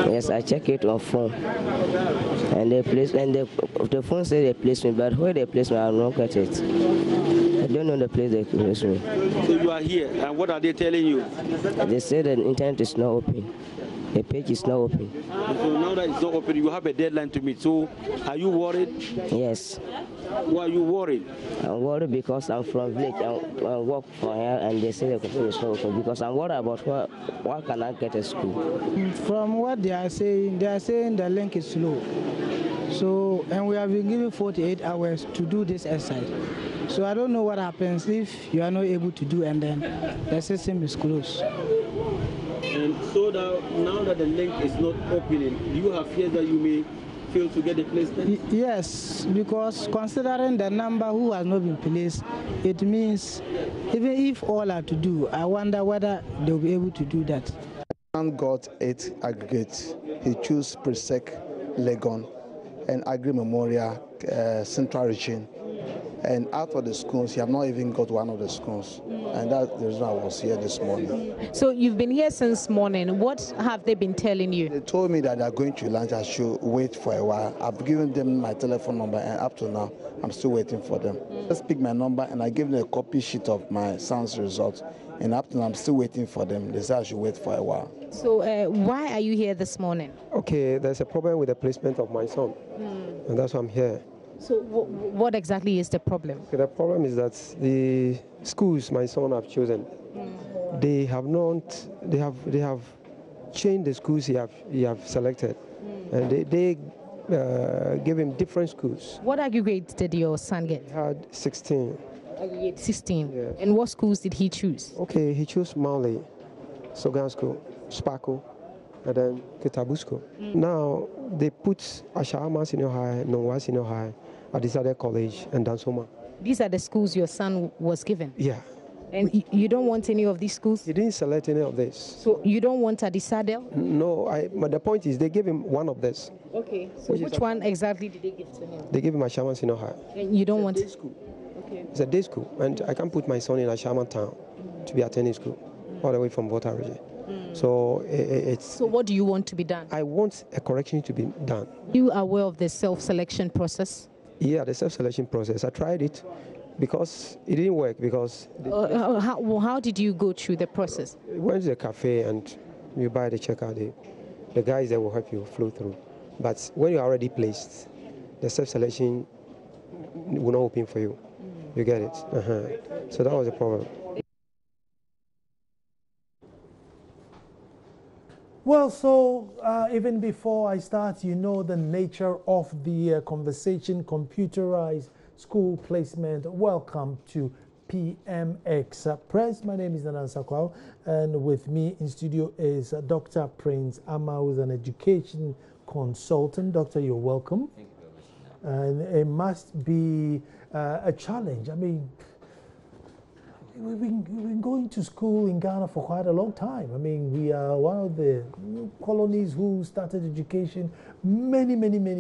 Yes, I check it on phone. And they place, and the phone says they place me, but where they place me, I don't get it. I don't know the place they place me. So you are here, and what are they telling you? They say the internet is not open. The page is not open. So now that it's not open, you have a deadline to meet. So are you worried? Yes. Why are you worried? I'm worried because I'm from village and I work from here, and they say the computer is not open because I'm worried about where can I get a school. From what they are saying the link is slow. So, and we have been given 48 hours to do this exercise. So I don't know what happens if you are not able to do and then the system is closed. And so now that the link is not opening, do you have fears that you may fail to get the placement? Yes, because considering the number who has not been placed, it means even if all are to do, I wonder whether they'll be able to do that. Man got 8 aggregates. He chose Presec, Legon, and Agri Memorial Central Region. And out of the schools, he have not even got one of the schools. And that's the reason I was here this morning. So you've been here since morning. What have they been telling you? They told me that they are going to lunch. I should wait for a while. I've given them my telephone number, and up to now, I'm still waiting for them. Just pick my number, and I give them a copy sheet of my son's results. And up to now, I'm still waiting for them. They said I should wait for a while. So why are you here this morning? Okay, there's a problem with the placement of my son, and that's why I'm here. So what exactly is the problem? Okay, the problem is that the schools my son have chosen, they have changed the schools he have selected, and they give him different schools. What aggregate did your son get? He had 16. Aggregate 16. Yes. And what schools did he choose? Okay, he chose Mali, Sogan School, Sparko, and then Kitabu School. Now they put Ashama Senior High, Nongwa Senior High, Adisade College, and Dansoma. These are the schools your son was given? Yeah. And you don't want any of these schools? He didn't select any of this. So you don't want Adisadel? No, but the point is they gave him one of this. Okay, so which one exactly did they give to him? They gave him Ashama Senior High. And you don't want Day school. Okay. It's a day school, and I can't put my son in Ashama town to be attending school, all the way from Volta region. So it's. So what do you want to be done? I want a correction to be done. You are aware of the self-selection process? Yeah, the self-selection process. I tried it because it didn't work because. How did you go through the process? You went to the cafe and you buy the checkout. The guys there will help you flow through. But when you're already placed, the self-selection will not open for you. You get it? So that was the problem. Well, so even before I start, you know the nature of the conversation, computerized school placement. Welcome to PMX Press. My name is Nanan Sakwao, and with me in studio is Dr. Prince Ama, who is an education consultant. Doctor, you're welcome. Thank you very much. And it must be a challenge. I mean, we've been going to school in Ghana for quite a long time. I mean, we are one of the colonies who started education many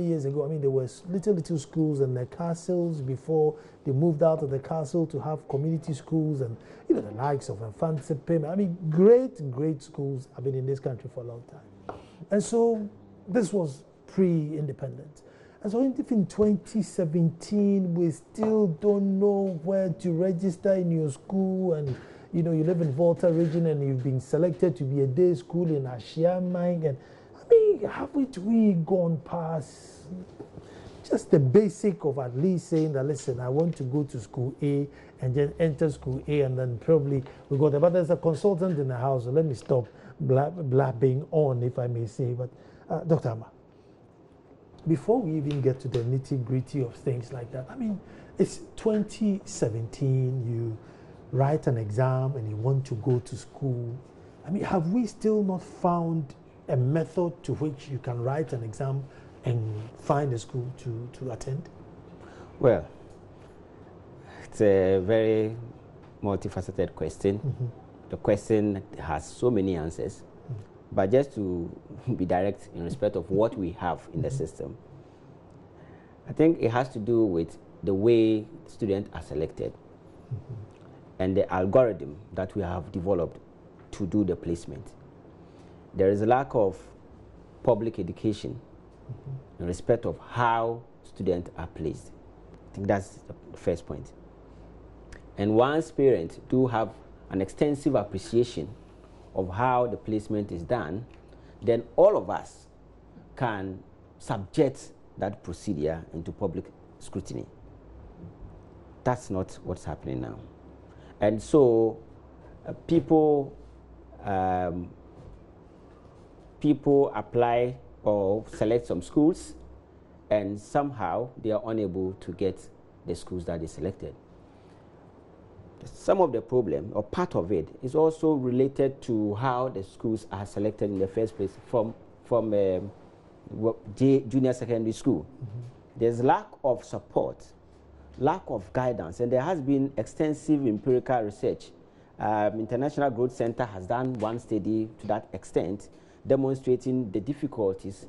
years ago. I mean, there were little schools and the castles before they moved out of the castle to have community schools and, you know, the likes of Infante Payment. I mean, great schools have been in this country for a long time. And so this was pre-independence. And so if in 2017 we still don't know where to register in your school, and you know you live in Volta region and you've been selected to be a day school in Ashiamang, and I mean, haven't we gone past just the basic of at least saying that, listen, I want to go to school A and then enter school A, and then probably we go there. But there's a consultant in the house, so let me stop blabbing on, if I may say. But Dr. Ama, before we even get to the nitty-gritty of things like that, I mean, it's 2017, you write an exam and you want to go to school. I mean, have we still not found a method to which you can write an exam and find a school to attend? Well, it's a very multifaceted question. The question has so many answers. But just to be direct in respect of what we have in the system, I think it has to do with the way students are selected and the algorithm that we have developed to do the placement. There is a lack of public education in respect of how students are placed. I think that's the first point. And once parents do have an extensive appreciation of how the placement is done, then all of us can subject that procedure into public scrutiny. That's not what's happening now. And so people apply or select some schools, and somehow they are unable to get the schools that they selected. Some of the problem, or part of it, is also related to how the schools are selected in the first place from junior secondary school. There's lack of support, lack of guidance, and there has been extensive empirical research. International Growth Center has done one study to that extent, demonstrating the difficulties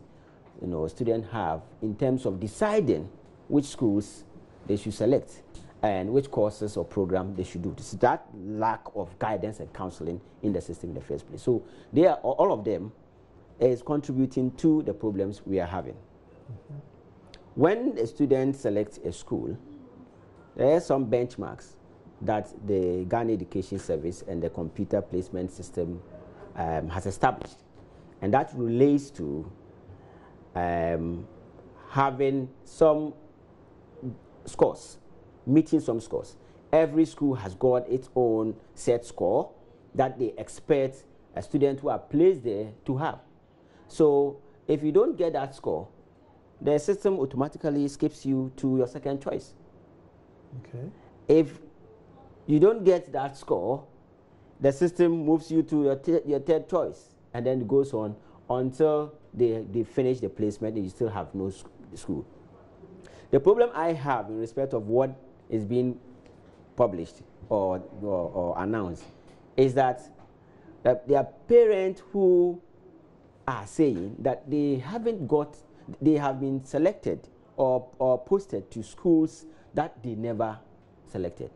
students have in terms of deciding which schools they should select and which courses or program they should do. It's that lack of guidance and counseling in the system in the first place. So they are, all of them is contributing to the problems we are having. When a student selects a school, there are some benchmarks that the Ghana Education Service and the computer placement system has established. And that relates to having some scores, meeting some scores. Every school has got its own set score that they expect a student who are placed there to have. So if you don't get that score, the system automatically skips you to your second choice. Okay. If you don't get that score, the system moves you to your third choice, and then it goes on until they finish the placement and you still have no school. The problem I have in respect of what is being published or announced is that there are parents who are saying that they have been selected or posted to schools that they never selected.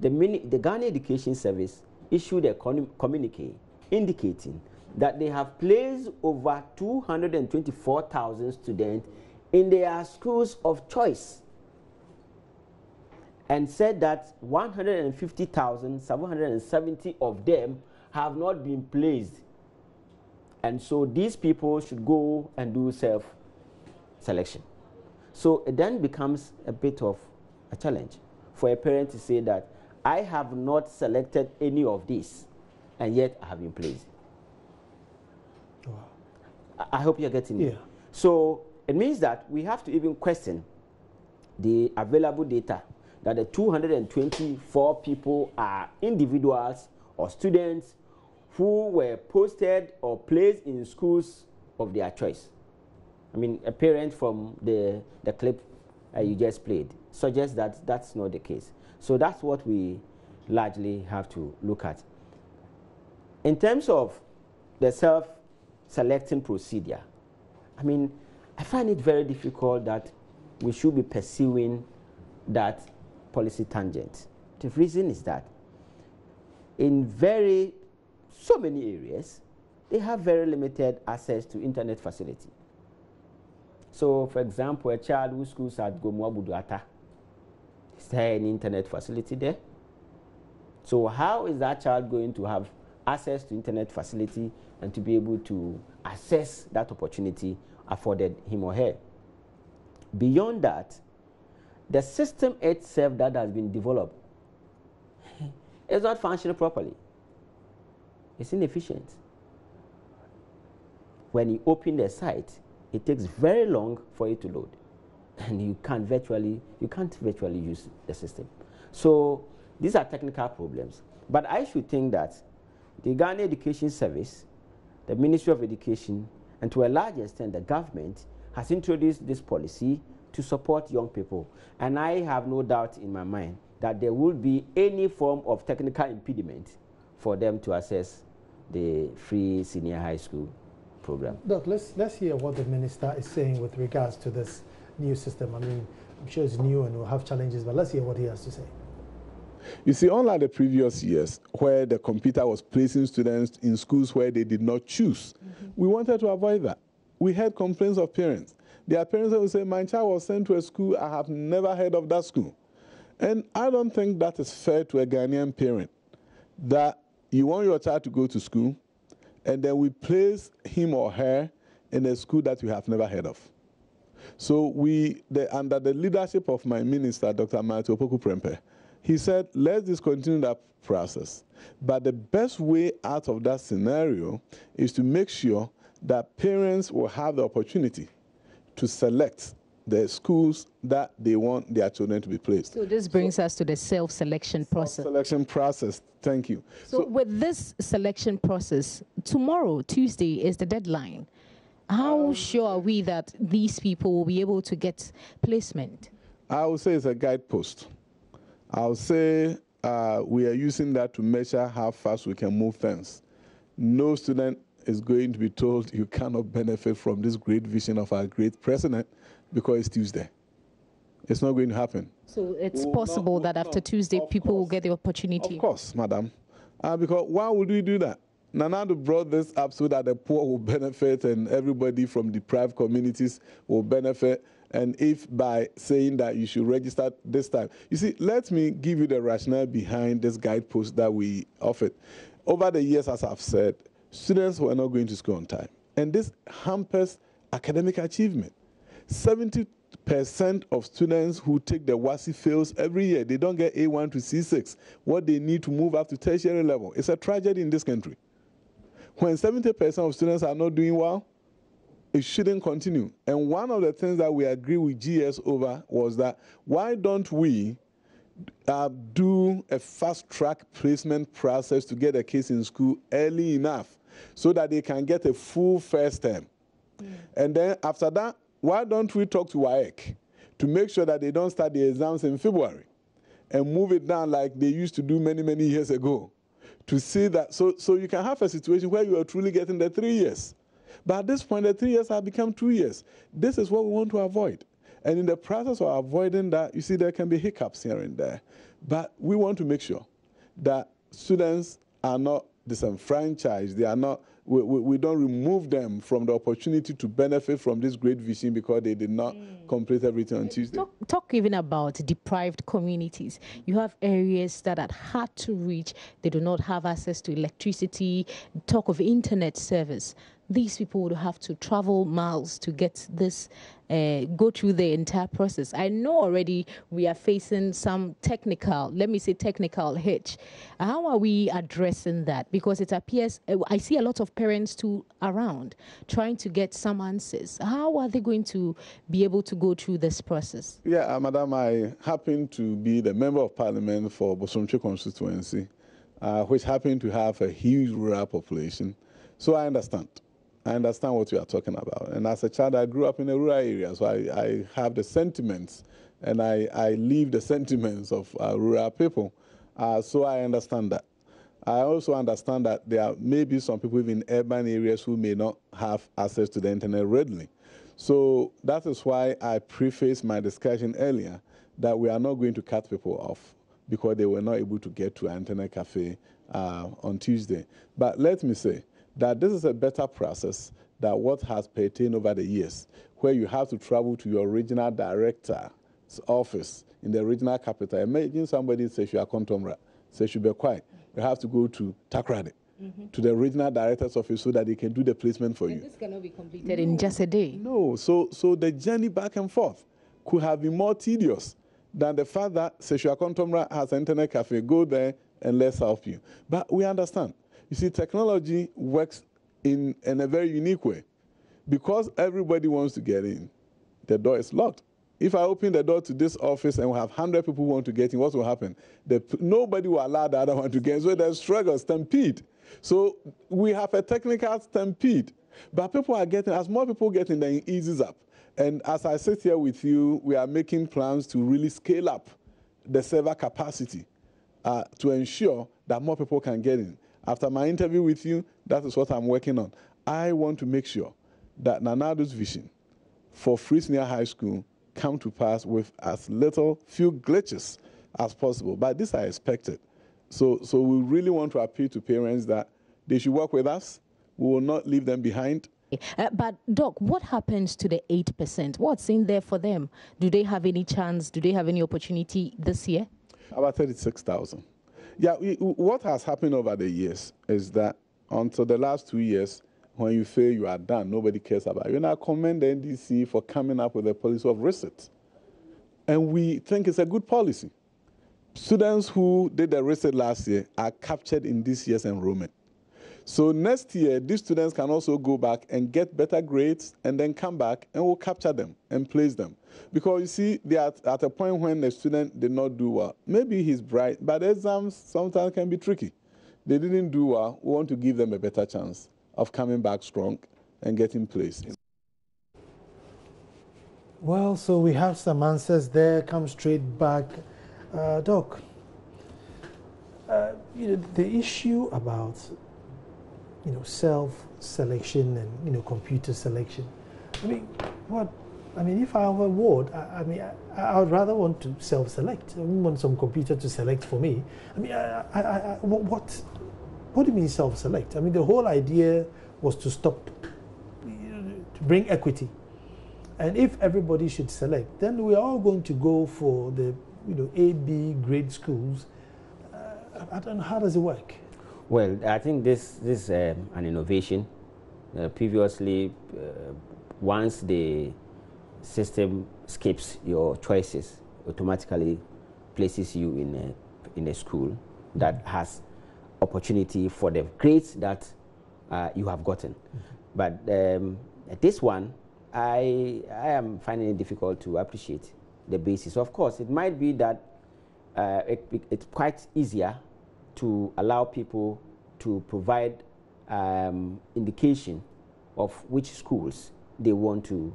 The Ghana Education Service issued a communique indicating that they have placed over 224,000 students in their schools of choice, and said that 150,770 of them have not been placed. And so these people should go and do self-selection. So it then becomes a bit of a challenge for a parent to say that I have not selected any of these, and yet I have been placed. Wow. I hope you're getting me. Yeah. So it means that we have to even question the available data that the 224 people are individuals or students who were posted or placed in schools of their choice. I mean, a parent from the clip you just played suggests that that's not the case. So that's what we largely have to look at. In terms of the self-selecting procedure, I mean, I find it very difficult that we should be pursuing that policy tangent. The reason is that in so many areas, they have very limited access to internet facility. So, for example, a child who schools at Gomuabuduata, is there an internet facility there? So how is that child going to have access to internet facility and to be able to access that opportunity afforded him or her? Beyond that, the system itself that has been developed is not functioning properly. It's inefficient. When you open the site, it takes very long for it to load, and you can't virtually use the system. So these are technical problems. But I should think that the Ghana Education Service, the Ministry of Education, and to a large extent the government has introduced this policy to support young people. And I have no doubt in my mind that there will be any form of technical impediment for them to access the free senior high school program. Doc, let's hear what the minister is saying with regards to this new system. I mean, I'm sure it's new and will have challenges, but let's hear what he has to say. You see, unlike the previous years, where the computer was placing students in schools where they did not choose, we wanted to avoid that. we had complaints of parents. There are parents who say, my child was sent to a school, I have never heard of that school. And I don't think that is fair to a Ghanaian parent, that you want your child to go to school, and then we place him or her in a school that you have never heard of. So under the leadership of my minister, Dr. Matthew Opoku Prempeh, he said, let's discontinue that process. But the best way out of that scenario is to make sure that parents will have the opportunity to select the schools that they want their children to be placed. So this brings us to the self-selection process. Selection process, thank you. So with this selection process, tomorrow, Tuesday, is the deadline. How sure are we that these people will be able to get placement? I would say it's a guidepost. I would say we are using that to measure how fast we can move things. No student is going to be told you cannot benefit from this great vision of our great president because it's Tuesday. It's not going to happen. So it's possible that after Tuesday, people will get the opportunity? Of course, madam. Because why would we do that? Nanado brought this up so that the poor will benefit and everybody from deprived communities will benefit. And if by saying that you should register this time. You see, let me give you the rationale behind this guidepost that we offered. Over the years, as I've said, students were not going to school on time. And this hampers academic achievement. 70% of students who take the WASI fails every year. They don't get A1 to C6, what they need to move up to tertiary level. It's a tragedy in this country. When 70% of students are not doing well, it shouldn't continue. And one of the things that we agree with GS over was that why don't we do a fast-track placement process to get a case in school early enough so that they can get a full first term. And then after that, why don't we talk to WAEC to make sure that they don't start the exams in February and move it down like they used to do many, many years ago to see that, so you can have a situation where you are truly getting the 3 years. But at this point, the 3 years have become 2 years. This is what we want to avoid. And in the process of avoiding that, you see, there can be hiccups here and there. But we want to make sure that students are not disenfranchised. They are not, we don't remove them from the opportunity to benefit from this great vision because they did not complete everything on Tuesday. Talk even about deprived communities. You have areas that are hard to reach. They do not have access to electricity. Talk of internet service. These people would have to travel miles to get this, go through the entire process. I know already we are facing some technical, let me say technical hitch. How are we addressing that? Because it appears, I see a lot of parents too around trying to get some answers. How are they going to be able to go through this process? Yeah, Madam, I happen to be the Member of Parliament for Bosomtwe constituency, which happen to have a huge rural population. So I understand. I understand what you are talking about. And as a child, I grew up in a rural area, so I have the sentiments, and I live the sentiments of rural people. So I understand that. I also understand that there may be some people in urban areas who may not have access to the internet readily. So that is why I prefaced my discussion earlier that we are not going to cut people off because they were not able to get to an internet cafe on Tuesday. But let me say, that this is a better process than what has pertained over the years, where you have to travel to your regional director's office in the regional capital. Imagine somebody says you are Kontomra, says you be quiet. You have to go to Takrade, to the regional director's office so that they can do the placement for you. This cannot be completed in just a day. No, so the journey back and forth could have been more tedious than the fact that Seshua Kontomra has an internet cafe. Go there and let's help you. But we understand. You see, technology works in a very unique way. Because everybody wants to get in, the door is locked. If I open the door to this office and we have 100 people who want to get in, what will happen? Nobody will allow the other one to get in. So there's struggle, stampede. So we have a technical stampede. But people are getting, as more people get in, then it eases up. And as I sit here with you, we are making plans to really scale up the server capacity to ensure that more people can get in. After my interview with you, that is what I'm working on. I want to make sure that Nanado's vision for Free Senior High School come to pass with as few glitches as possible. But this I expected. So we really want to appeal to parents that they should work with us. We will not leave them behind. But Doc, what happens to the 8%? What's in there for them? Do they have any chance? Do they have any opportunity this year? About 36,000. Yeah, what has happened over the years is that until the last 2 years, when you fail, you are done. Nobody cares about you. And I commend the NDC for coming up with a policy of reset. And we think it's a good policy. Students who did the reset last year are captured in this year's enrollment. So next year, these students can also go back and get better grades and then come back and we'll capture them and place them. Because you see, they are at a point when the student did not do well. Maybe he's bright, but exams sometimes can be tricky. They didn't do well. We want to give them a better chance of coming back strong and getting placed. Well, so we have some answers there. Come straight back. Doc, the issue about self-selection and computer selection. If I have a ward, I would rather want to self-select. I want some computer to select for me. What do you mean self-select? The whole idea was to stop, to bring equity. And if everybody should select, then we are all going to go for the A, B grade schools. I don't know, how does it work? Well, I think this is an innovation. Previously, once the system skips your choices, automatically places you in a school that has opportunity for the grades that you have gotten. But this one, I am finding it difficult to appreciate the basis. Of course, it might be that it's quite easier to allow people to provide indication of which schools they want to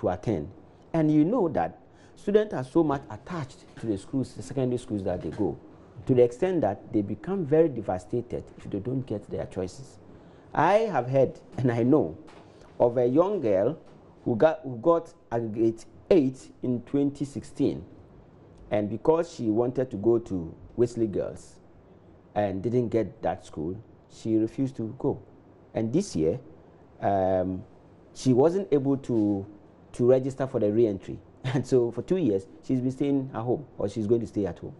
attend. And you know that students are so much attached to the schools, the secondary schools that they go, to the extent that they become very devastated if they don't get their choices. I have heard, and I know, of a young girl who got grade 8 in 2016, and because she wanted to go to Wesley Girls and didn't get that school, she refused to go. And this year, she wasn't able to register for the re-entry. And so for 2 years, she's been staying at home, or she's going to stay at home.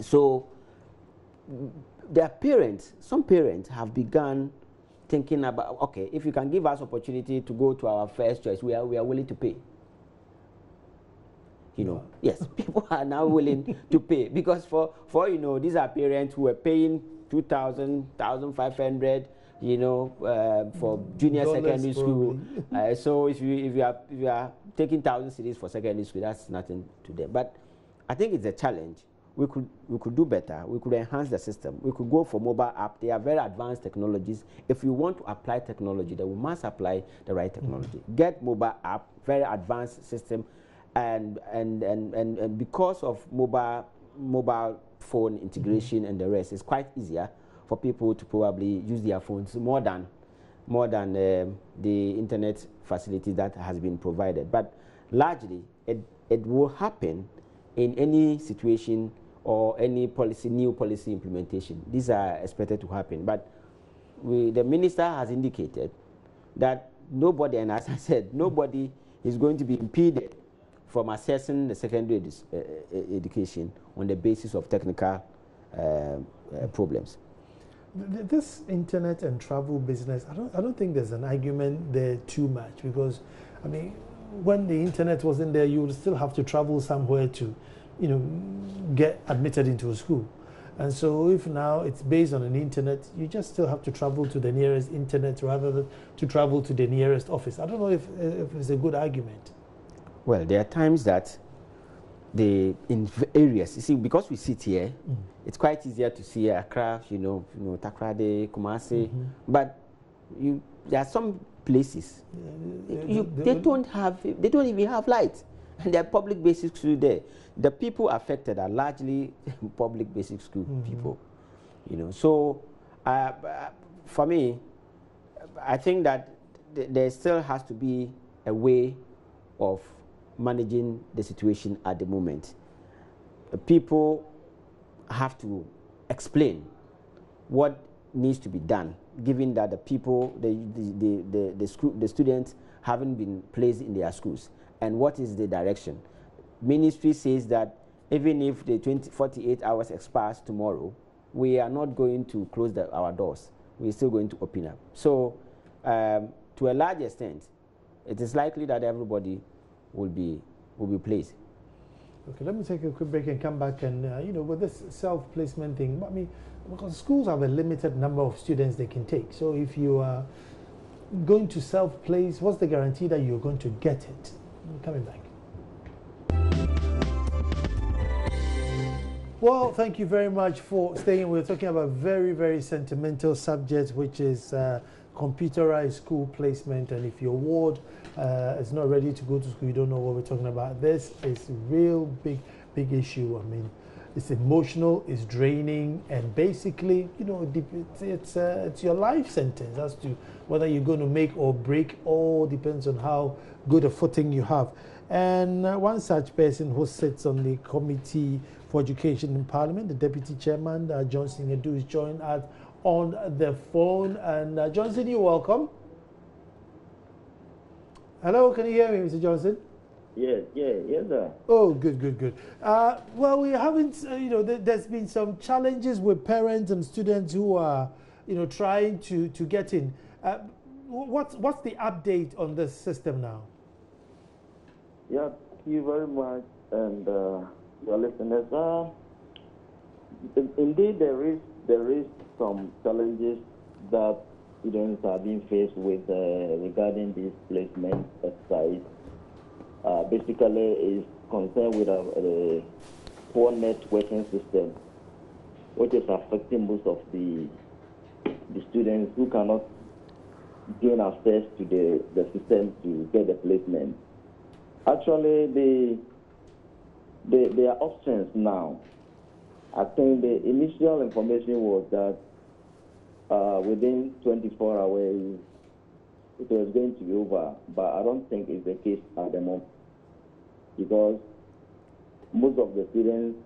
So their parents, some parents have begun thinking about, okay, if you can give us opportunity to go to our first choice, we are willing to pay. Yes, people are now willing to pay, because for these are parents who are paying 2,000, 1,500, for junior secondary school. So if you are taking 1,000 cedis for secondary school, that's nothing to them. But I think it's a challenge. We could do better. We could enhance the system. We could go for mobile app. They are very advanced technologies. If you want to apply technology, then we must apply the right technology. Get mobile app, very advanced system. And because of mobile phone integration and the rest, it's quite easier for people to probably use their phones more than the internet facility that has been provided. But largely, it will happen in any situation or any new policy implementation. These are expected to happen. But the minister has indicated that nobody, and as I said, nobody is going to be impeded from assessing the secondary education on the basis of technical problems. This internet and travel business, I don't think there's an argument there too much, because when the internet wasn't there, you would still have to travel somewhere to get admitted into a school. And so if now it's based on an internet, you just still have to travel to the nearest internet rather than to travel to the nearest office. I don't know if it's a good argument. Well, there are times that in areas, you see, because we sit here, it's quite easier to see Accra, Takrade, Kumasi, but there are some places they don't even have light, and there are public basic schools there. The people affected are largely public basic school people, So for me, I think that there still has to be a way of managing the situation at the moment. People have to explain what needs to be done, given that the people, the students haven't been placed in their schools? And what is the direction? Ministry says that even if the 48 hours expires tomorrow, we are not going to close our doors. We're still going to open up. So to a large extent, it is likely that everybody will be placed. Okay, let me take a quick break and come back. And with this self-placement thing, I mean, because schools have a limited number of students they can take. So if you are going to self-place, what's the guarantee that you're going to get it? I'm coming back. Well, thank you very much for staying. We're talking about a very, very sentimental subject, which is computerized school placement. And if your ward is not ready to go to school, you don't know what we're talking about. This is a real big issue. I mean, it's emotional, it's draining, and basically, it's your life sentence as to whether you're going to make or break. All depends on how good a footing you have. And one such person who sits on the Committee for Education in Parliament, the Deputy Chairman, Johnson Edu, is joined us on the phone. And Johnson, you're welcome. Hello, can you hear me, Mr. Johnson? Yes, sir. Oh, good. Well, we haven't, there's been some challenges with parents and students who are, trying to get in. What's the update on this system now? Yeah, thank you very much, and your listeners. Indeed, there is some challenges that students are being faced with regarding this placement exercise. Basically, is concerned with a poor networking system, which is affecting most of the students who cannot gain access to the system to get the placement. Actually, there are options now. I think the initial information was that within 24 hours it was going to be over, but I don't think it's the case at the moment, because most of the students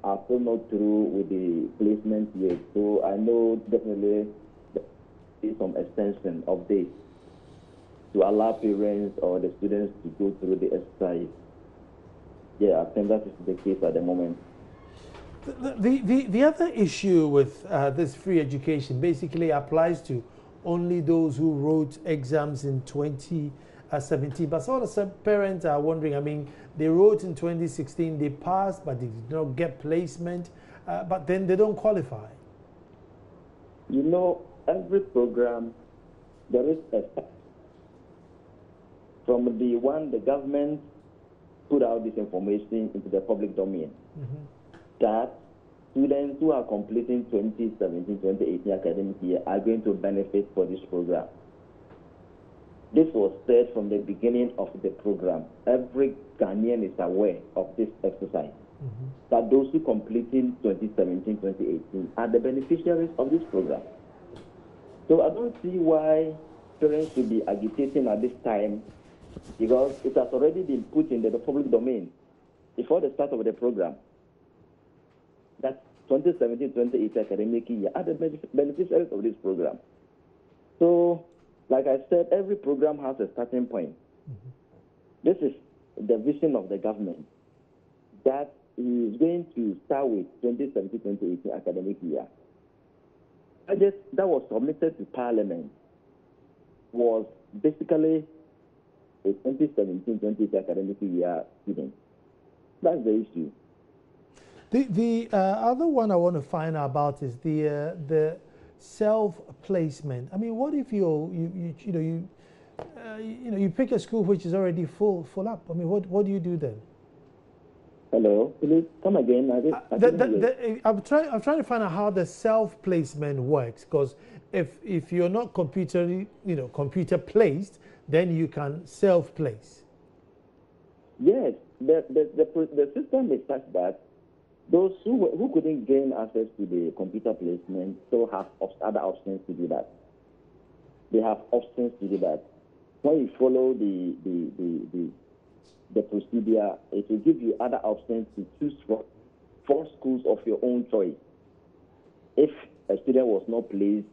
are still not through with the placement yet. So I know definitely there is some extension of this to allow parents or the students to go through the exercise. Yeah, I think that is the case at the moment. The other issue with this free education basically applies to only those who wrote exams in 2017. But some of the parents are wondering, I mean, they wrote in 2016, they passed, but they did not get placement, but then they don't qualify. Every program, there is a from the one the government put out this information into the public domain, that students who are completing 2017-2018 academic year are going to benefit for this program. This was said from the beginning of the program. Every Ghanaian is aware of this exercise, that those who completing 2017-2018 are the beneficiaries of this program. So I don't see why parents should be agitating at this time, because it has already been put in the public domain before the start of the program that 2017-2018 academic year are the beneficiaries of this program. So, like I said, every program has a starting point. This is the vision of the government, that is going to start with 2017-2018 academic year. Budget that was submitted to Parliament was basically a 2017-2018 academic year student. That's the issue. The other one I want to find out about is the self-placement. I mean, what if you pick a school which is already full up? I mean, what do you do then? Hello, please come again. I'm trying to find out how the self-placement works, because if you're not computer placed, then you can self-place. Yes, the system is such that those who couldn't gain access to the computer placement still have other options to do that. They have options to do that. When you follow the procedure, it will give you other options to choose from 4 schools of your own choice. If a student was not placed,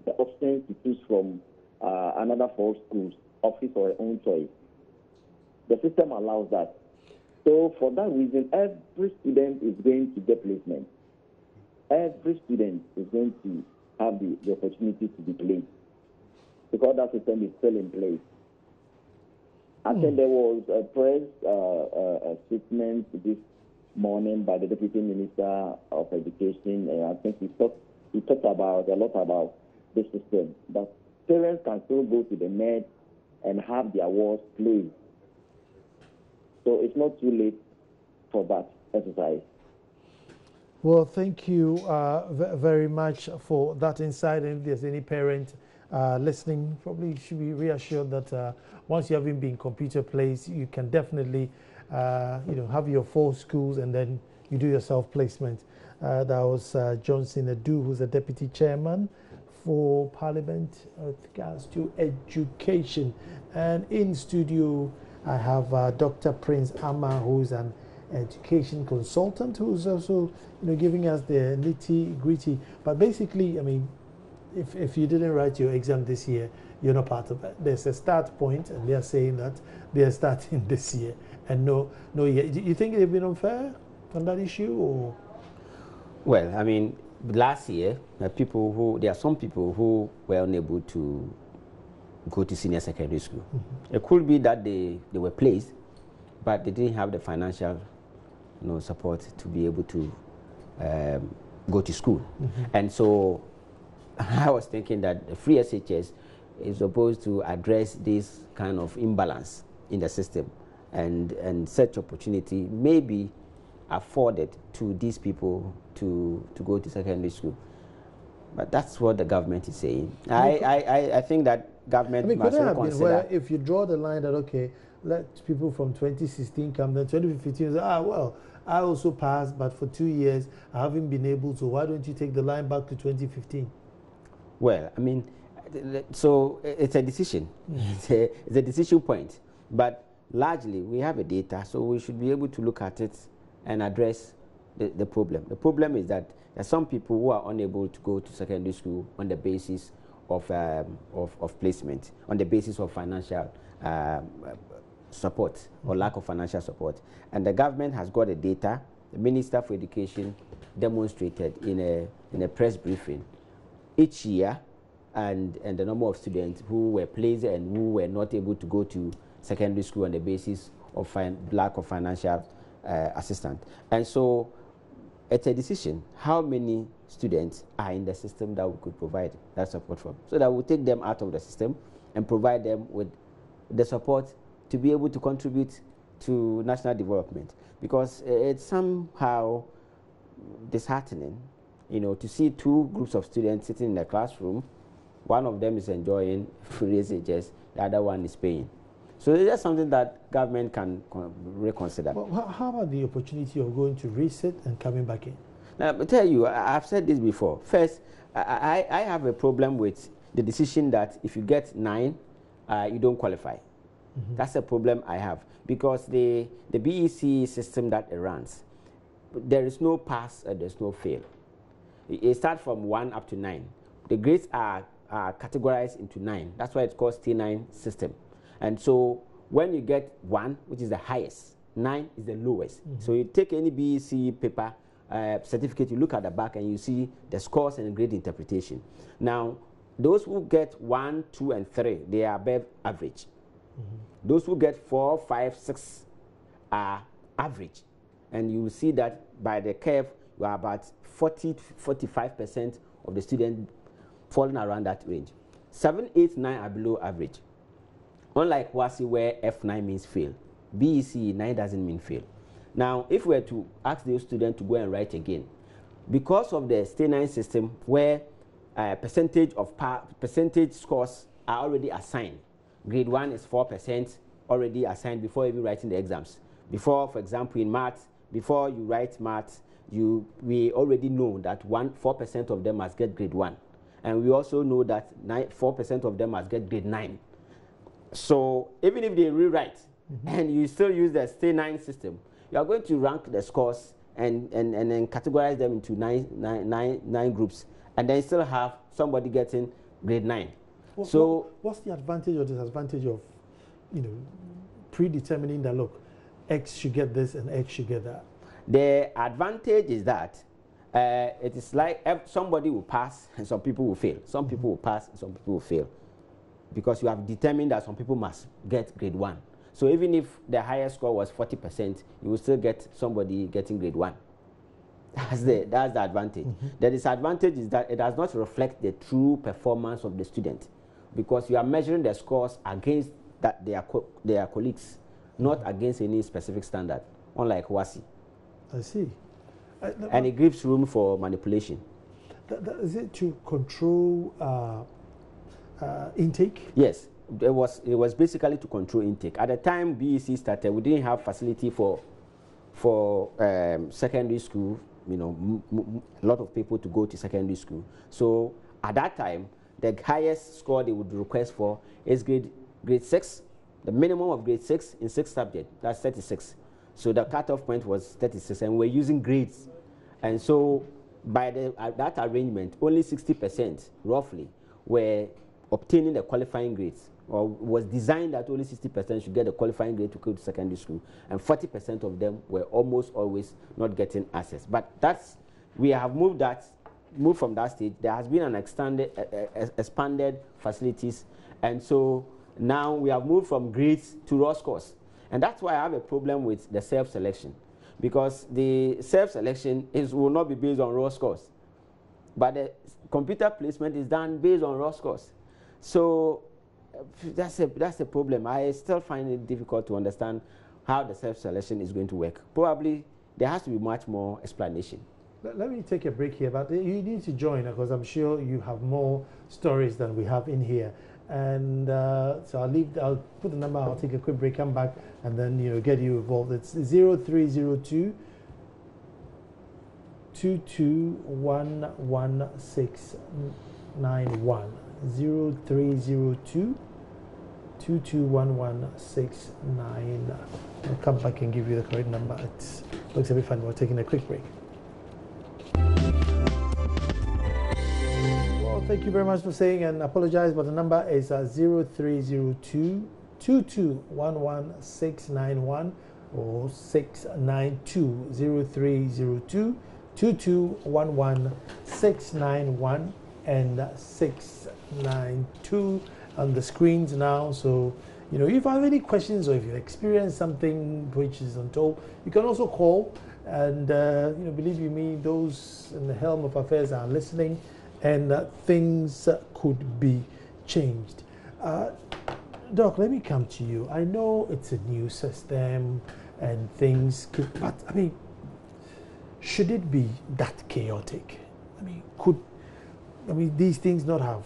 the option to choose from another 4 schools, of his or her own choice. The system allows that. So for that reason, every student is going to get placement. Every student is going to have the opportunity to be placed because that system is still in place. I think there was a press statement this morning by the Deputy Minister of Education, and I think he talked about a lot about the system, that parents can still go to the net and have their awards played. So it's not too late for that exercise. Well, thank you very much for that insight. And if there's any parent listening, probably should be reassured that once you haven't been computer placed, you can definitely have your 4 schools and then you do your self-placement. That was Johnson Adu, who's the deputy chairman for Parliament with regards to education. And in studio, I have Dr. Prince Amma, who's an education consultant, who's also giving us the nitty-gritty. But basically, I mean, if you didn't write your exam this year, you're not part of it. There's a start point, and they're saying that they're starting this year, and no year. Do you think they've been unfair on that issue, or? Well, I mean, last year, there are some people who were unable to go to senior secondary school. It could be that they were placed, but they didn't have the financial support to be able to go to school. And so I was thinking that the free SHS is supposed to address this kind of imbalance in the system, and such opportunity may be afforded to these people to go to secondary school. But that's what the government is saying. I think that government must reconsider. Where if you draw the line that, okay, let people from 2016 come, then 2015 say, well, I also passed, but for 2 years I haven't been able to. Why don't you take the line back to 2015? Well, I mean, so it's a decision. It's a decision point. But largely, we have a data, so we should be able to look at it and address the problem. The problem is that there are some people who are unable to go to secondary school on the basis of placement, on the basis of financial support or lack of financial support. And the government has got the data. The Minister for Education demonstrated in a press briefing each year and the number of students who were placed and who were not able to go to secondary school on the basis of lack of financial assistance. And so it's a decision how many students are in the system that we could provide that support from, so that we'll take them out of the system and provide them with the support to be able to contribute to national development. Because it's somehow disheartening, to see 2 groups of students sitting in a classroom. One of them is enjoying free SHS, the other one is paying. So that's something that government can reconsider. Well, how about the opportunity of going to resit and coming back in? Now, I tell you, I've said this before. First, I have a problem with the decision that if you get 9, you don't qualify. That's a problem I have, because the BEC system that it runs, there is no pass and there's no fail. It starts from 1 up to 9. The grades are categorized into 9. That's why it's called T9 system. And so when you get 1, which is the highest, 9 is the lowest. So you take any BEC paper certificate, you look at the back and you see the scores and grade interpretation. Now, those who get 1, 2, and 3, they are above average. Those who get 4, 5, 6 are average. And you will see that by the curve, you are about 40 to 45% of the students falling around that range. 7, 8, 9 are below average. Unlike WASI, where F9 means fail, BEC 9 doesn't mean fail. Now, if we were to ask those students to go and write again, because of the T9 system, where percentage scores are already assigned, grade 1 is 4% already assigned before even writing the exams. Before, for example, in maths, before you write maths, we already know that 4% of them must get grade 1. And we also know that 4% of them must get grade 9. So even if they rewrite and you still use the T9 system, you are going to rank the scores and then categorize them into nine groups, and then still have somebody getting grade 9. What's the advantage or disadvantage of, predetermining that, look, X should get this and X should get that? The advantage is that it is like somebody will pass and some people will fail. Some people will pass and some people will fail, because you have determined that some people must get grade 1. So even if the highest score was 40%, you will still get somebody getting grade 1. That's the advantage. The disadvantage is that it does not reflect the true performance of the student, because you are measuring the scores against their colleagues, not against any specific standard, unlike WASI. I see. And it gives room for manipulation. Is it to control intake? Yes, it was basically to control intake. At the time BEC started, we didn't have facility for secondary school. A lot of people to go to secondary school. So at that time, the highest score they would request for is grade 6, the minimum of grade 6 in 6 subjects. That's 36. So the cutoff point was 36, and we're using grades. And so by that arrangement, only 60% roughly were obtaining the qualifying grades, or was designed that only 60% should get the qualifying grade to go to secondary school, and 40% of them were almost always not getting access. But we have moved from that stage. There has been an expanded facilities, and so now we have moved from grades to raw scores. And that's why I have a problem with the self-selection, because the self-selection will not be based on raw scores, but the computer placement is done based on raw scores. So that's a problem. I still find it difficult to understand how the self-selection is going to work. Probably there has to be much more explanation. Let me take a break here, but you need to join, because I'm sure you have more stories than we have in here. And so I'll put the number, I'll take a quick break, come back, and then get you involved. It's 0302 221169 0302 221169. I'll come back and give you the correct number. It looks a bit fun. We're taking a quick break. Well, thank you very much for saying, and apologize, but the number is 0302 2211 or 692 0302 2211 and 692 on the screens now. So if you have any questions, or if you experience something which is untold, you can also call. And believe you me, those in the helm of affairs are listening, and things could be changed. Doc, let me come to you. I know it's a new system and things could, but I mean, should it be that chaotic? I mean, these things not have,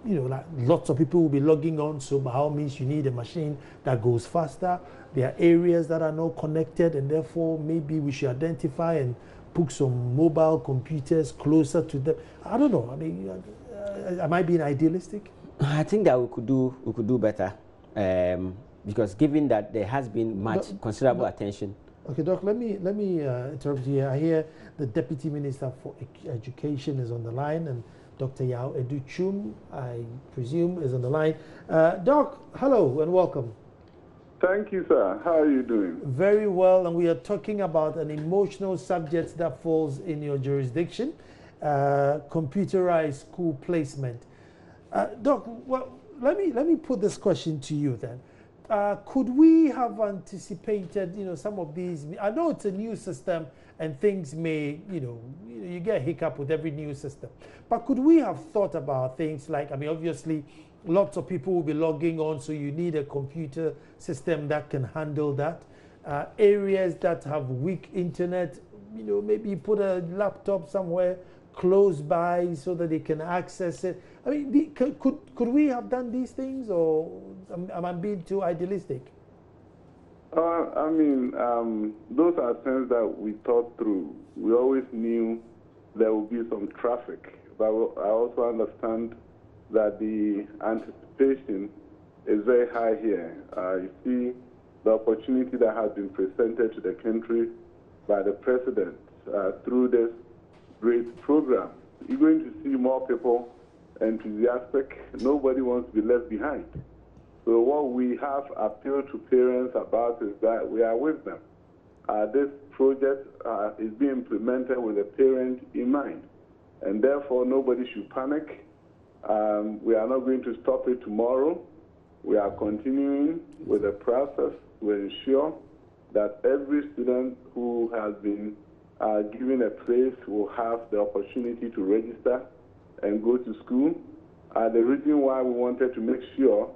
like lots of people will be logging on, so by all means you need a machine that goes faster. There are areas that are not connected, and therefore maybe we should identify and put some mobile computers closer to them. I don't know. I mean, am I being idealistic? I think that we could do better, because given that there has been considerable attention. Okay, Doc, let me interrupt you here. I hear the Deputy Minister for Education is on the line, and Dr. Yao Educhum, I presume, is on the line. Doc, hello and welcome. Thank you, sir. How are you doing? Very well, and we are talking about an emotional subject that falls in your jurisdiction, computerized school placement. Doc, well, let me put this question to you then. Could we have anticipated, some of these? I know it's a new system, and things may, you get a hiccup with every new system. But could we have thought about things like, obviously, lots of people will be logging on, so you need a computer system that can handle that. Areas that have weak internet, maybe you put a laptop somewhere close by so that they can access it. I mean, could we have done these things, or am I being too idealistic? Those are things that we thought through. We always knew there would be some traffic, but I also understand that the anticipation is very high here. You see the opportunity that has been presented to the country by the president through this great program. You're going to see more people enthusiastic. Nobody wants to be left behind. So what we have appealed to parents about is that we are with them. This project is being implemented with the parent in mind, and therefore nobody should panic. We are not going to stop it tomorrow. We are continuing with the process to ensure that every student who has been given a place will have the opportunity to register and go to school. The reason why we wanted to make sure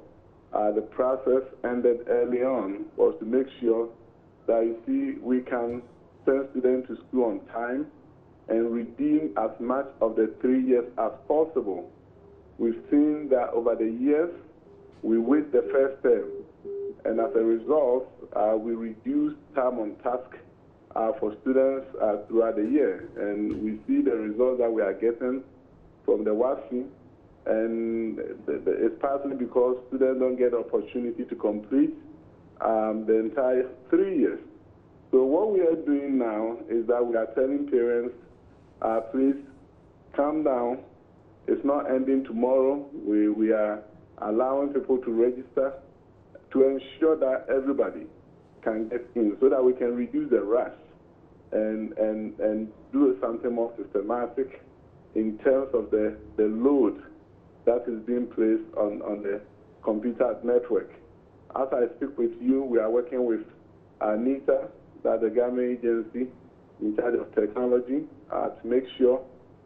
the process ended early on was to make sure that, you see, we can send students to school on time and redeem as much of the 3 years as possible. We've seen that over the years, we wait the first term, and as a result, we reduce time on task for students throughout the year. And we see the results that we are getting from the WASI, and it's partly because students don't get the opportunity to complete the entire 3 years. So what we are doing now is that we are telling parents, please calm down. It's not ending tomorrow. We are allowing people to register to ensure that everybody can get in so that we can reduce the rush and do something more systematic in terms of the load that is being placed on the computer network. As I speak with you, we are working with NITA, that's the government agency in charge of technology, to make sure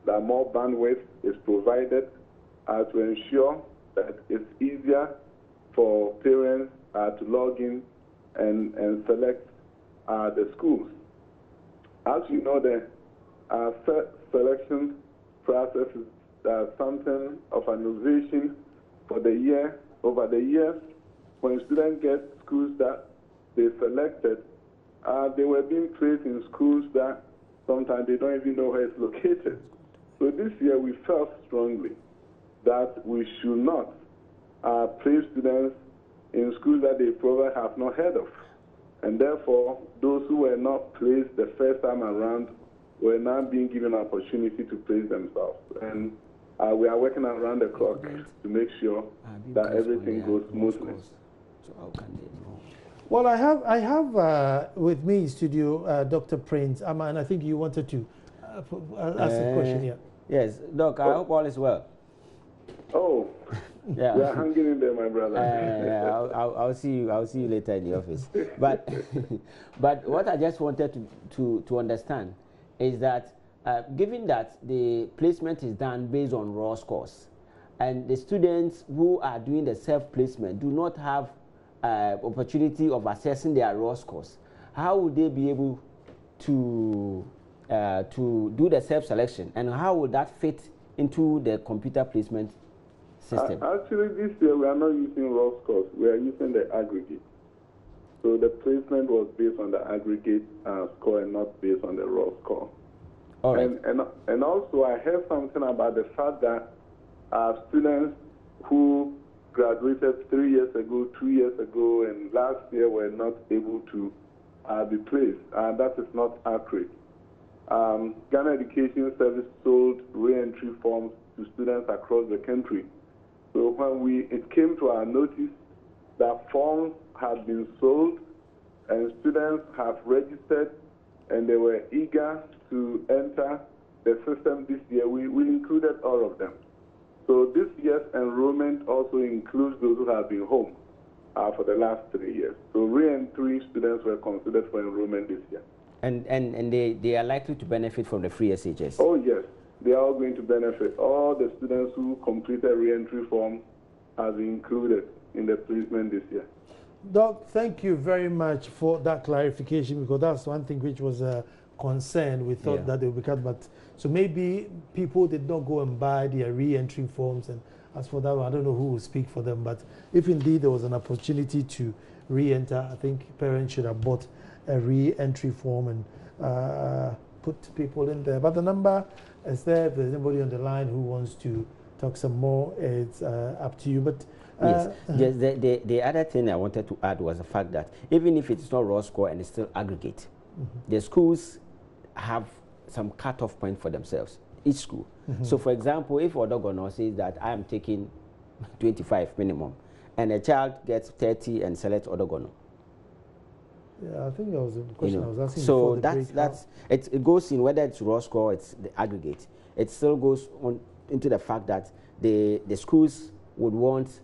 that more bandwidth is provided to ensure that it's easier for parents to log in and select the schools. As you know, the selection process is something of an innovation for the year. Over the years, when students get schools that they selected, they were being placed in schools that sometimes they don't even know where it's located. So this year we felt strongly that we should not place students in schools that they probably have not heard of. And therefore, those who were not placed the first time around were now being given an opportunity to place themselves. And we are working around the clock to make sure that everything goes smoothly. So how can they know? Well, I have with me in studio Dr. Prince, and I think you wanted to ask a question here. Yes, Doc, I hope all is well. Oh, yeah. You are hanging in there, my brother. I'll see you. I'll see you later in the office. But but what I just wanted to understand is that given that the placement is done based on raw scores, and the students who are doing the self-placement do not have opportunity of assessing their raw scores, how would they be able to do the self-selection, and how would that fit into the computer placement system? Actually, this year we are not using raw scores. We are using the aggregate. So the placement was based on the aggregate score and not based on the raw score. All right. And also I heard something about the fact that students who graduated 3 years ago, 2 years ago, and last year were not able to be placed. That is not accurate. Ghana Education Service sold re-entry forms to students across the country. So when it came to our notice that forms had been sold and students have registered and they were eager to enter the system this year, we included all of them. So this year's enrollment also includes those who have been home for the last 3 years. So re-entry students were considered for enrollment this year. And they are likely to benefit from the free SHS? Oh, yes. They are all going to benefit. All the students who completed re-entry form have been included in the placement this year. Doc, thank you very much for that clarification, because that's one thing which was a concern. We thought that they would be cut, but so maybe people did not go and buy their re-entry forms, and as for that, I don't know who will speak for them, but if indeed there was an opportunity to re-enter, I think parents should have bought a re-entry form and put people in there. But the number is there. If there's anybody on the line who wants to talk some more, it's up to you. But yes, the other thing I wanted to add was the fact that even if it's not raw score and it's still aggregate, The schools have some cut-off point for themselves, each school. So for example, if Odogono says that I am taking 25 minimum, and a child gets 30 and selects Odogono. Yeah, I think that was the question I was asking. So it goes in whether it's raw score, it's the aggregate. It still goes on into the fact that the schools would want,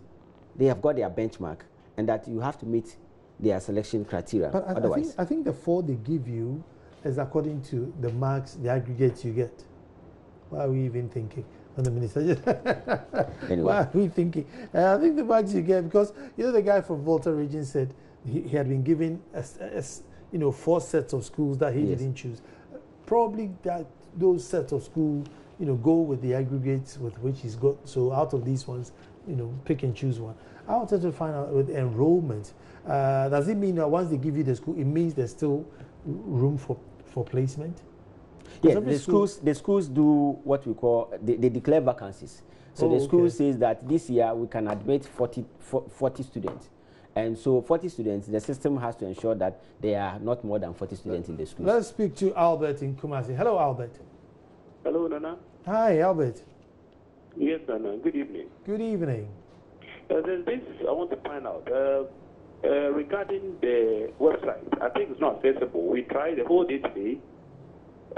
they have got their benchmark, and that you have to meet their selection criteria. But otherwise, I think the 4 they give you is according to the marks, the aggregates you get. Why are we even thinking? And the minister anyway. Why are we thinking? I think the marks you get, because the guy from Volta region said he had been given 4 sets of schools that he didn't choose. Probably those sets of schools go with the aggregates with which he's got. So out of these ones, pick and choose one. I wanted to find out with enrollment. Does it mean that once they give you the school, it means there's still room for placement? Yeah, the schools do what we call, they declare vacancies. So the school says that this year we can admit 40 students. And so 40 students, the system has to ensure that there are not more than 40 students in the school. Let's speak to Albert in Kumasi. Hello, Albert. Hello, Nana. Hi, Albert. Yes, Nana. Good evening. Good evening. There's this I want to find out. Regarding the website, I think it's not accessible. We tried the whole day today,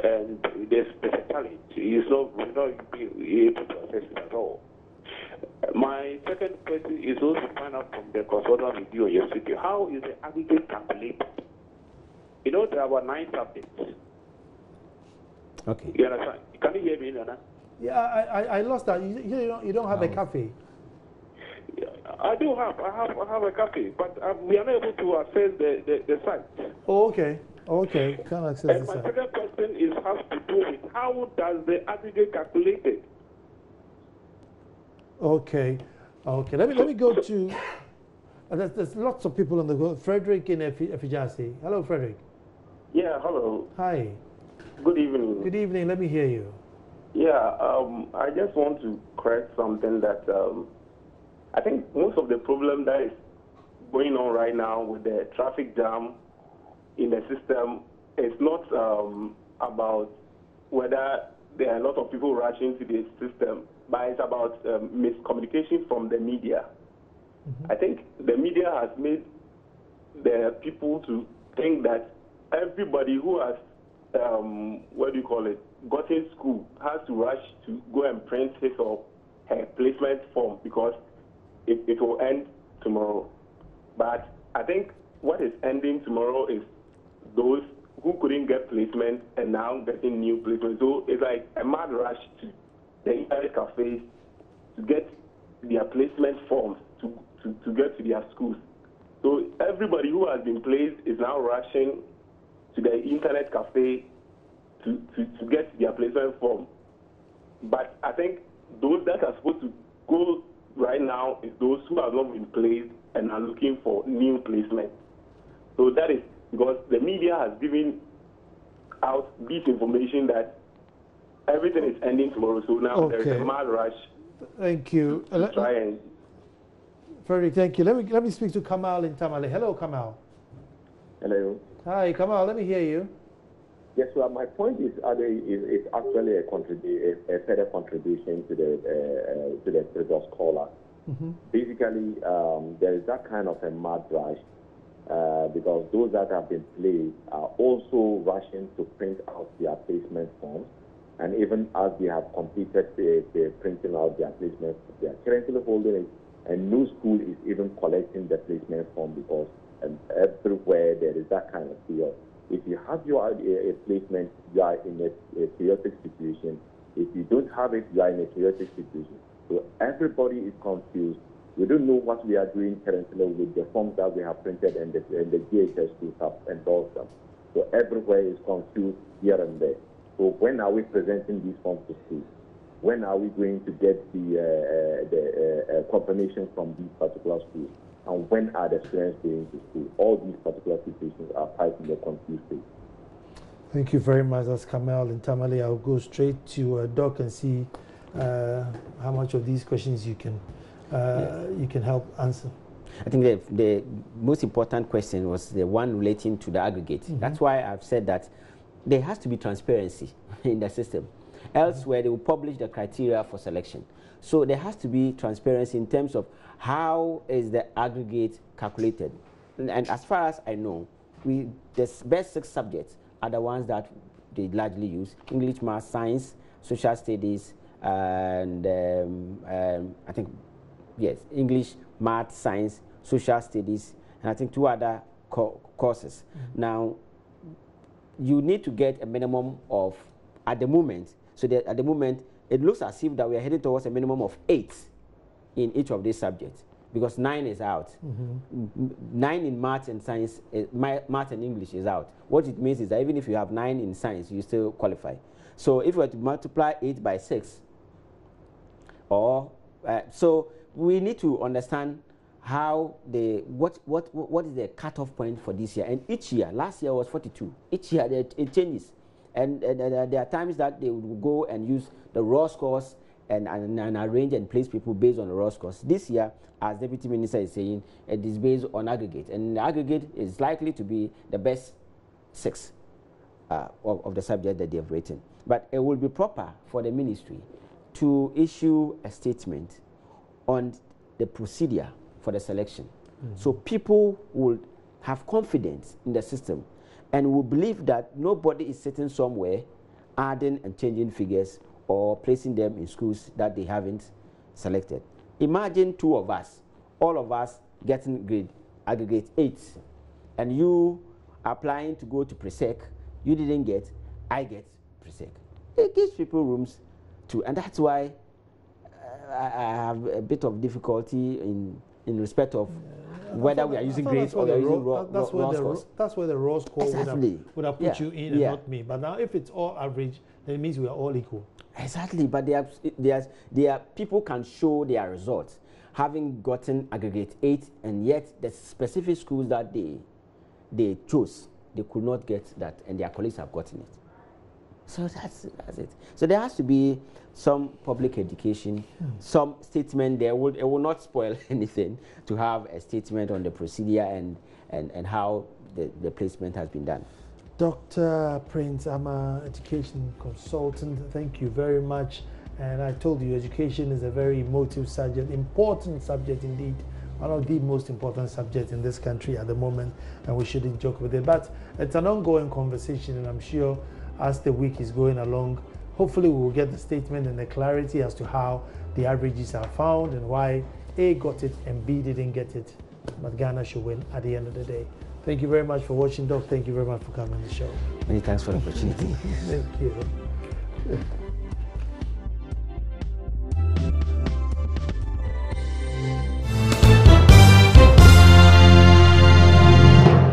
and there's a challenge. We're not being able to access it at all. My second question is also to find out from the consultant with you yesterday, how is the aggregate calculated? There are about 9 subjects. Okay. You understand? Can you hear me, Nana? Yeah, I lost that. You don't have a cafe. I do have. I have a cafe, but we are not able to access the site. Oh, okay. Okay, can't access the my site. second question has to do with how does the aggregate calculated? Okay. Let me go to. There's lots of people on the go. Frederick in Efijasi. Hello, Frederick. Yeah. Hello. Hi. Good evening. Good evening. Let me hear you. Yeah. I just want to correct something that I think most of the problem that is going on right now with the traffic jam in the system is not about whether there are a lot of people rushing to the system, but it's about miscommunication from the media. I think the media has made the people to think that everybody who has, gotten school has to rush to go and print his or her placement form because it will end tomorrow. But I think what is ending tomorrow is those who couldn't get placement and now getting new placement. So it's like a mad rush to the internet cafes to get their placement forms to get to their schools. So everybody who has been placed is now rushing to the internet cafe to get their placement form. But I think those that are supposed to go right now is those who have not been placed and are looking for new placement. So that is because the media has given out this information that everything is ending tomorrow. So now there is a mad rush. Thank you. Try and Frederick, thank you. Let me speak to Kamal in Tamale. Hello, Kamal. Hello. Hi, Kamal. Let me hear you. Yes, well, my point is actually a further contribution to the previous caller. Basically, there is that kind of a mad rush because those that have been placed are also rushing to print out their placement forms, and even as they have completed the printing out their placement, they are currently holding it, and no school is even collecting the placement form because everywhere there is that kind of fear. If you have your placement, you are in a chaotic situation. If you don't have it, you are in a chaotic situation. So everybody is confused. We don't know what we are doing currently with the forms that we have printed and the GHS schools have endorsed them. So everywhere is confused here and there. So when are we presenting these forms to schools? When are we going to get the confirmation from these particular schools? And when are the students going to school? All these particular situations are quite in the confused state. Thank you very much. That's Kamal in Tamale. I'll go straight to Doc and see how much of these questions you can help answer. I think the most important question was the one relating to the aggregate. That's why I've said that there has to be transparency in the system. Elsewhere, they will publish the criteria for selection. So there has to be transparency in terms of how is the aggregate calculated. And as far as I know, the best 6 subjects are the ones that they largely use: English, Math, Science, Social Studies, and I think, yes, English, Math, Science, Social Studies, and I think 2 other courses. Now, you need to get a minimum of, at the moment, so that at the moment, it looks as if that we are heading towards a minimum of 8 in each of these subjects, because 9 is out. 9 in Math and Science, Math and English is out. What it means is that even if you have 9 in Science, you still qualify. So if we were to multiply 8 by 6, or so we need to understand how what is the cutoff point for this year. And each year, last year was 42. Each year it changes, and there are times that they will go and use the raw scores and arrange and place people based on the raw scores. This year, as Deputy Minister is saying, it is based on aggregate, and the aggregate is likely to be the best 6 of the subject that they have written. But it will be proper for the ministry to issue a statement on the procedure for the selection. So people will have confidence in the system and will believe that nobody is sitting somewhere adding and changing figures or placing them in schools that they haven't selected. Imagine 2 of us, all of us getting grade aggregate 8, and you applying to go to Presec, you didn't get, I get Presec. It gives people rooms to, and that's why I have a bit of difficulty in respect of whether we are using grades or we are using raw scores. That's where the raw score would have put you in and not me. But now if it's all average, then it means we are all equal. Exactly, but people can show their results, having gotten aggregate 8, and yet the specific schools that they chose, they could not get that, and their colleagues have gotten it. So that's it. So there has to be some public education, some statement. It will not spoil anything to have a statement on the procedure and how the placement has been done. Dr. Prince, I'm an education consultant. Thank you very much. And I told you, education is a very emotive subject, important subject indeed. One of the most important subjects in this country at the moment, and we shouldn't joke with it. But it's an ongoing conversation, and I'm sure as the week is going along, hopefully we will get the statement and the clarity as to how the averages are found and why A got it and B didn't get it. But Ghana should win at the end of the day. Thank you very much for watching, Doc. Thank you very much for coming on the show. Many thanks for the opportunity. Thank you.